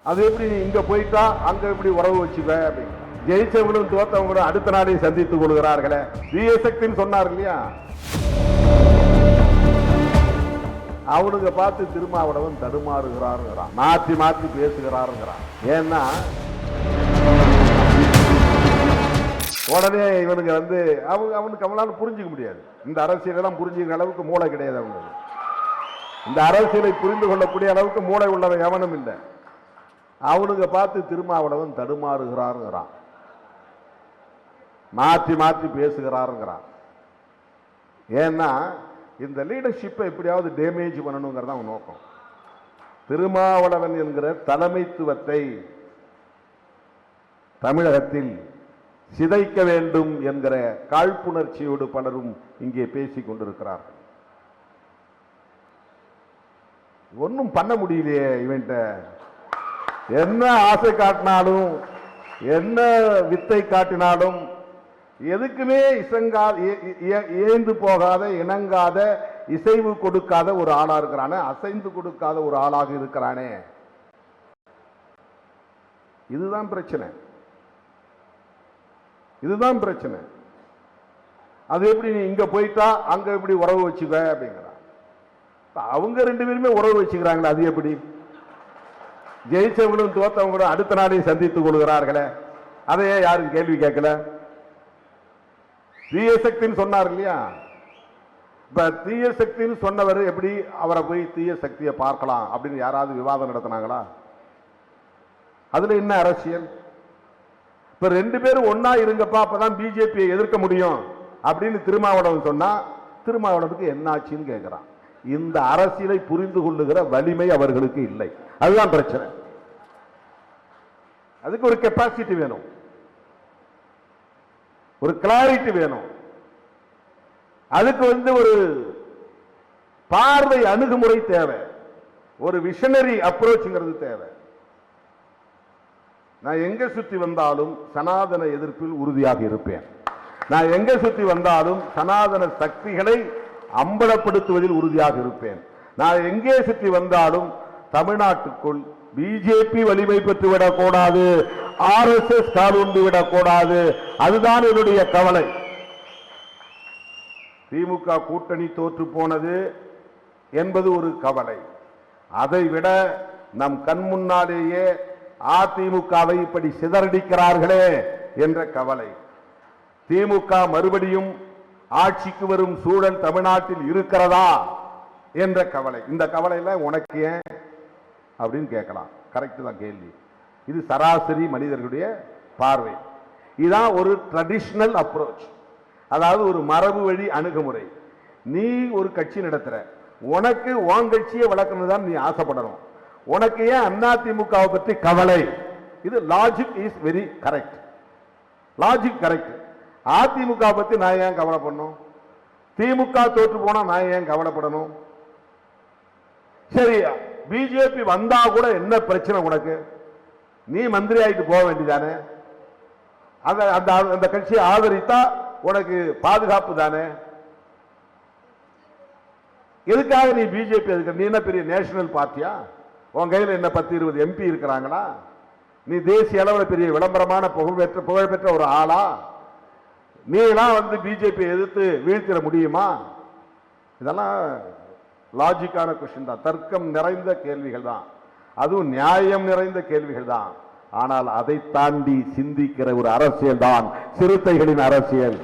அது எப்படி நீ இங்க போயிட்டா அங்க எப்படி உறவு வச்சுக்க அப்படின்னு. ஜெயிச்சவங்களும் தோத்தவங்களும் அடுத்த நாளை சந்தித்துக் கொள்கிறார்களே. தீயசக்தின்னு சொன்னார் இல்லையா, அவனுங்க பார்த்து திருமாவளவன் தடுமாறுகிறாருங்கிறான், மாற்றி மாற்றி பேசுகிறாருங்கிறான். ஏன்னா உடனே இவனுக்கு அவனுக்கு அவனால புரிஞ்சுக்க முடியாது. இந்த அரசியலெல்லாம் புரிஞ்சுக்கிற அளவுக்கு மூளை கிடையாது அவங்களுக்கு. இந்த அரசியலை புரிந்து கொள்ளக்கூடிய அளவுக்கு மூளை உள்ளவன் எவனும் இல்லை. அவனுங்க பார்த்து திருமாவளவன் தடுமாறுகிறாருங்கிறான், மாற்றி மாற்றி பேசுகிறாருங்கிறான். ஏன்னா இந்த லீடர்ஷிப்பை எப்படியாவது டேமேஜ் பண்ணணுங்கிறத அவன் நோக்கம். திருமாவளவன் என்கிற தலைமைத்துவத்தை தமிழகத்தில் சிதைக்க வேண்டும் என்கிற காழ்ப்புணர்ச்சியோடு பலரும் இங்கே பேசிக் கொண்டிருக்கிறார்கள். ஒன்னும் பண்ண முடியலையே இவன்ட்ட. என்ன ஆசை காட்டினாலும் என்ன வித்தை காட்டினாலும் எதுக்குமே ஏந்து போகாத, இணங்காத, இசைவு கொடுக்காத ஒரு ஆளா இருக்கிறானே, அசைந்து கொடுக்காத ஒரு ஆளாக இருக்கிறானே. இதுதான் பிரச்சனை, இதுதான் பிரச்சனை. அது எப்படி நீ இங்க போயிட்டா அங்க எப்படி உறவு வச்சுக்க அப்படிங்கிறான். அவங்க ரெண்டு பேருமே உறவு வச்சுக்கிறாங்களே, அது எப்படி? ஜெயிச்சவங்களும் தோத்தவங்களும் அடுத்த நாளை சந்தித்துக் கொள்கிறார்களே, அதையே யாரும் கேள்வி கேட்கல. தீயசக்தின்னு சொன்னார் இல்லையா, இப்ப தீயசக்தின்னு சொன்னவர் எப்படி அவரை போய் தீய சக்தியை பார்க்கலாம் அப்படின்னு யாராவது விவாதம் நடத்தினாங்களா? அதுல என்ன அரசியல்? இப்ப ரெண்டு பேரும் ஒன்னா இருங்கப்பா, அப்பதான் பிஜேபியை எதிர்க்க முடியும் அப்படின்னு திருமாவளவன் சொன்னா திருமாவளவனுக்கு என்ன ஆச்சுன்னு கேட்கிறான். இந்த அரசியலை புரிந்து கொள்ளுகிற வலிமை அவர்களுக்கு இல்லை. அதுதான் பிரச்சனை. அதுக்கு ஒரு கெப்பாசிட்டி வேணும், ஒரு கிளாரிட்டி வேணும். அதுக்கு ஒரு பார்வை அணுகுமுறை தேவை, ஒரு விஷனரி அப்ரோச்ங்கிறது தேவை. நான் எங்க சுத்தி வந்தாலும் சனாதன எதிர்ப்பில் உறுதியாக இருப்பேன். நான் எங்க சுத்தி வந்தாலும் சனாதன சக்திகளை அம்பலப்படுத்துவதில் உறுதியாக இருப்பேன். நான் எங்கே சுற்றி வந்தாலும் தமிழ்நாட்டுக்குள் பிஜேபி வலிமை பெற்றுவிடக் கூடாது, RSS காலூன்றி விடக்கூடாது. அதுதான் என்னுடைய கவலை. திமுக கூட்டணி தோற்று போனது என்பது ஒரு கவலை. அதைவிட நம் கண் முன்னாலேயே அதிமுகவை இப்படி சிதறடிக்கிறார்களே என்ற கவலை. திமுக மறுபடியும் ஆட்சிக்கு வரும் சூழல் தமிழ்நாட்டில் இருக்கிறதா என்ற கவலை. இந்த கவலையில உனக்கு ஏன் அப்படின்னு கேட்கலாம். கரெக்ட் தான் கேள்வி. இது சராசரி மனிதர்களுடைய பார்வை. இதுதான் ஒரு ட்ரெடிஷனல் அப்ரோச், அதாவது ஒரு மரபு வழி அணுகுமுறை. நீ ஒரு கட்சி நடத்துற, உனக்கு உன் கட்சியை வளர்க்கணும் தான் நீ ஆசைப்படணும். உனக்கு ஏன் அதிமுகவை பற்றி கவலை? இது logic is very correct, logic correct. AIADMK பத்தி நான் ஏன் கவலைப்படணும்? திமுக தோற்று போனா நான் ஏன் கவலைப்படணும்? சரி, பிஜேபி வந்தா கூட என்ன பிரச்சனை உனக்கு? நீ மந்திரி ஆயிட்டு போக வேண்டியதானே? அந்த கட்சியை ஆதரித்தா உனக்கு பாதுகாப்பு தானே? எதுக்காக நீ பிஜேபி எதுக்கு? நீ என்ன பெரிய நேஷனல் பார்ட்டியா? உன் கையில் என்ன 10-20 MP இருக்கிறாங்களா? நீ தேசிய அளவில் பெரிய விளம்பரமான புகழ்பெற்ற ஒரு ஆளா? நீ எல்லாம் பிஜேபி எதிர்த்து வீழ்த்திட முடியுமா? இதெல்லாம் லாஜிக்கான கொஸ்டின் தான், தர்க்கம் நிறைந்த கேள்விகள் தான், அதுவும் நியாயம் நிறைந்த கேள்விகள் தான். ஆனால் அதை தாண்டி சிந்திக்கிற ஒரு அரசியல் தான் சிறுத்தைகளின் அரசியல்.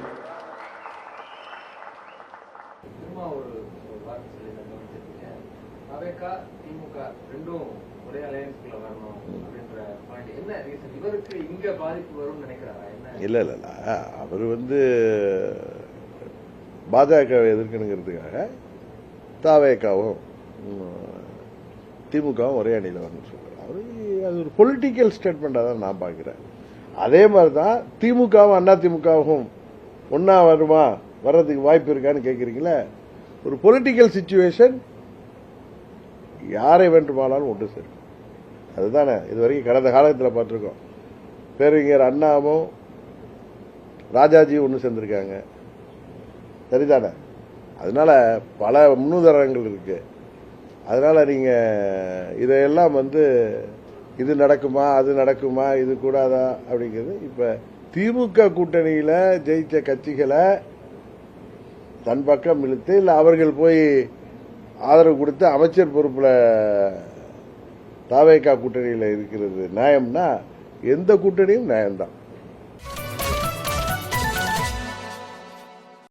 இல்ல இல்ல அவர் பாஜகவை எதிர்க்கணுங்கிறதுக்காக தாவேகாவும் திமுகவும் ஒரே அணியில் வரணும்னு சொல்றாரு. அது ஒரு பொலிட்டிக்கல் ஸ்டேட்மெண்டா தான் நான் பார்க்கிறேன். அதே மாதிரிதான் திமுகவும் அதிமுகவும் ஒன்னா வருமா, வர்றதுக்கு வாய்ப்பு இருக்கான்னு கேட்கறீங்களா? ஒரு பொலிட்டிக்கல் சிச்சுவேஷன் யாரை வேண்டுமானாலும் ஒன்று சேர்க்கும். அதுதானே இதுவரைக்கும் கடந்த காலத்தில் பார்த்திருக்கோம். பேரறிஞர் அண்ணாவும் ராஜாஜி ஒன்று சேர்ந்திருக்காங்க, சரிதானே? அதனால பல முன்னுதாரணங்கள் இருக்கு. அதனால நீங்க இதையெல்லாம் இது நடக்குமா அது நடக்குமா இது கூடாதா அப்படிங்கிறது. இப்ப திமுக கூட்டணியில ஜெயிச்ச கட்சிகளை தன் பக்கம் இழுத்து இல்ல அவர்கள் போய் ஆதரவு கொடுத்து அமைச்சர் பொறுப்புல தாவேகா கூட்டணியில இருக்கிறது நியாயம்னா எந்த கூட்டணியும் நியாயம்தான்.